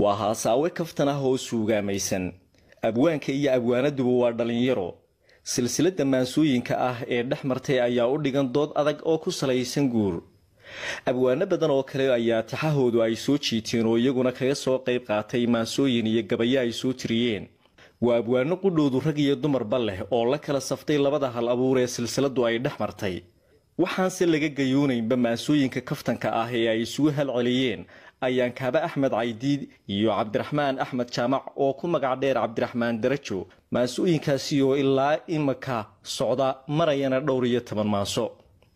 وهاساوي كفتنا هو سوغا ميسن أبوان كي أبوان دبو دالينيرو سلسلة دمانسوين كأه دحمرتي أيا أردقان دود أدق أوكو سلايسن قور أبوان بدن أوكري أيا تحاهودو أي سوچيتينو يغونا كيسو قيب قاتي مانسوين يقبايا أي سوتريين وأبوان قلودو رقيا دمر بالله أولا كلا صفتي لبدا هالأبوري سلسلة دو أي دحمرتي waxaanse laga gayoonaynba maasooyinka kaftanka ah ee ay isugu halceliyeen ayaan kaaba Axmed Caydiid iyo Cabdiraxmaan Axmed Jaamac oo ku magac dheer Cabdiraxmaan Darajo maasooyinkaasi oo ilaa imaka socda marayana dhowr iyo 10 maaso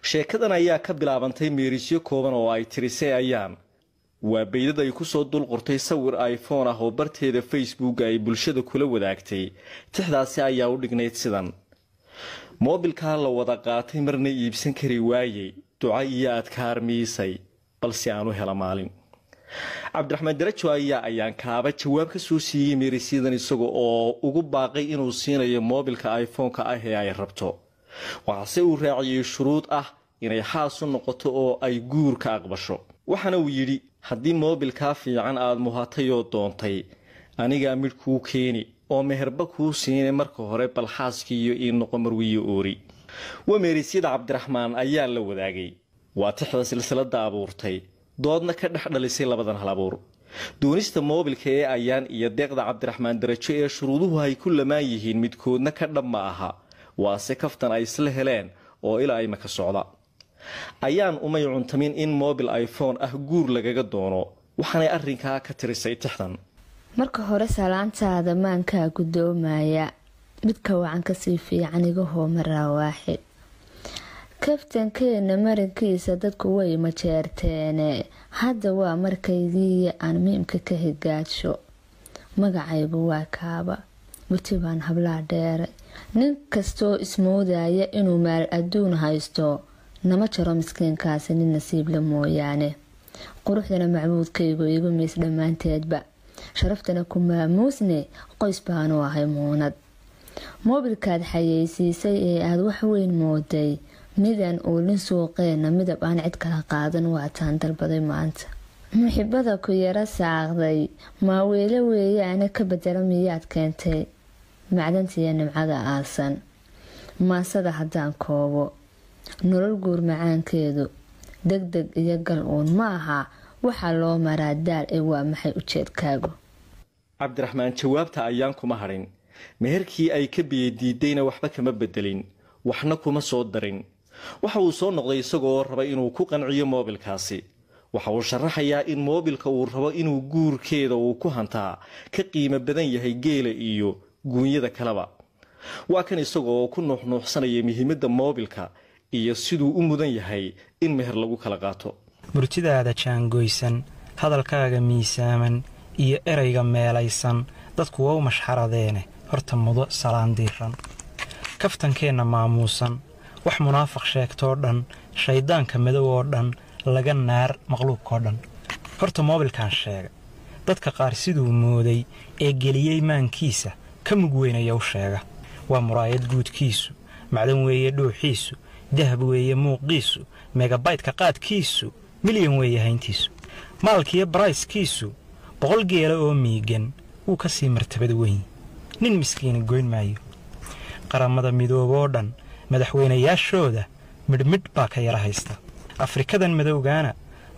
sheekadan ayaa ka bilaabantay meerisyo kooban oo ay tirisay ayaan waa beydad ay ku soo dul qortay sawir iPhone ah oo barteeda Facebook ay bulshada kula wadaagtay tixdaasi ayaa u dhignayd sidan موبيلكا la wada qaatay marna iibsan kari waayay duca iyo adkaar miisay balse aanu hela maalin Cabdiraxmaan Darajo ayaan kaaba jawaab ka soo siiyay meerisidan isaga oo ugu baaqay inuu siinayo moobilka iPhone-ka ah ee ay rabto waxa uu raaciyay shuruud ah inay xaas u noqoto oo ay guur ka aqbasho waxana uu yiri hadii moobilka fiican aad muhaatayo doontay aniga mid ku keeni oo meherba ku siinay marka hore bal xaaskiyo in noqon marwiyo oori wameerisida Cabdiraxmaan ayaa la wadaagay waa tixda silsilada abuurtay doodna ka dhaxdhalisay labadan hal abuur doonista moobilka ee ayaan iyo deeqda Cabdiraxmaan Darajo ee shuruuduhu ay ku lamaan yihiin midkoodna ka dhab ma aha waa si kaftan ay isla heleen oo ilaa ay maka socda ayaan umay cuntamin in moobil iPhone ah guur lagaga doono waxaanay arrinka ka tirisay tixdan marka hore salaantaada maanka gudoomaya midka wacan ka sii fiican iga hoomara waaxid kaftankeena marinkiisa dadku way ma jeerteene hadda waa markaydii aan miimka ka higaadsho magacaygu waa kaaba mutibaan hablaa dheere nin kastoo ismoodaya inuu maal adduun haysto nama jaro miskiinkaasi nin nasiib la mooyaane quruxdana macbuudkaygu igu miis dhammaanteedba sharaftana ku maamuusne qoys baanu ahay muunad moobilkaad xayeysiisay ee aad wax weyn mooday midan oolin suuqeena midab aan cid kala qaadan waataan dalbaday maanta muxibada ku yara saaqday maaweele weeyaana ka bedela miyaad keentay macdantiya nimcada aasan maasada haddaan koobo nolol guur macaankeedu degdeg iyo gal uun ma aha waxaa loo maraa daal ee waa maxay ujeedkaagu Cabdiraxmaan jawaabta ayaan kuma harin meherkii ay ka biyadiidayna waxba kama bedelin waxna kuma soo darin waxa uu soo noqday isagoo raba inuu ku qanciyo moobilkaasi waxa uu sharaxayaa in moobilka uu rabo inuu guurkeeda uu ku hantaa ka qiimo badan yahay geela iyo guunyada kaleba waa kan isagoo ku nuuxnuuxsanaya muhiimadda moobilka iyo siduu u mudan yahay in meher lagu kala qaato murtidaada jaangoysan hadalkaaga miisaaman iyo erayga meelaysan dadku waa u mashxaradeene horta mudo salaan diiran kaftankeena maamuusan wax munaafiq sheegtoo dhan shaydaanka madow oo dhan laga naar maqluubkoo dhan horta moobilkan sheega dadka qaar siduu mooday ee geliyey maankiisa ka mug weynaya u sheega waa muraayad guudkiisu macdan weeye dhuuxiisu dahab weeye muuqiisu megabaytka qaadkiisu milyan weeye hayntiisu maalkiiyo barayskiisu 100 geela oo miigan uu ka sii martabad weyn nin miskiin goyn maayo qaramada midooboo dhan madaxweynayaashooda midmid baa ka yara haysta afrikadan madowgaana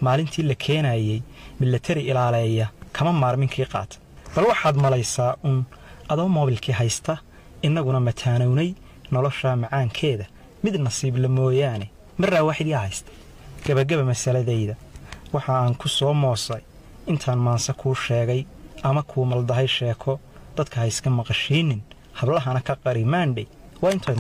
maalintii la keenayay military ilaaleeya kama maarminkii qaata bal waxaad malaysaa adoo moobilkii haysta innaguna mataanownay nolosha macaankeeda mid nasiib la mooyaane maraa waxid yaa haysta gabagaba masaladayda waxa aan ku soo moosay intaan maansa kuu sheegay ama kuu maldahay sheeko dadka ha iska maqashiinin hablahana ka qari maandhay waa intay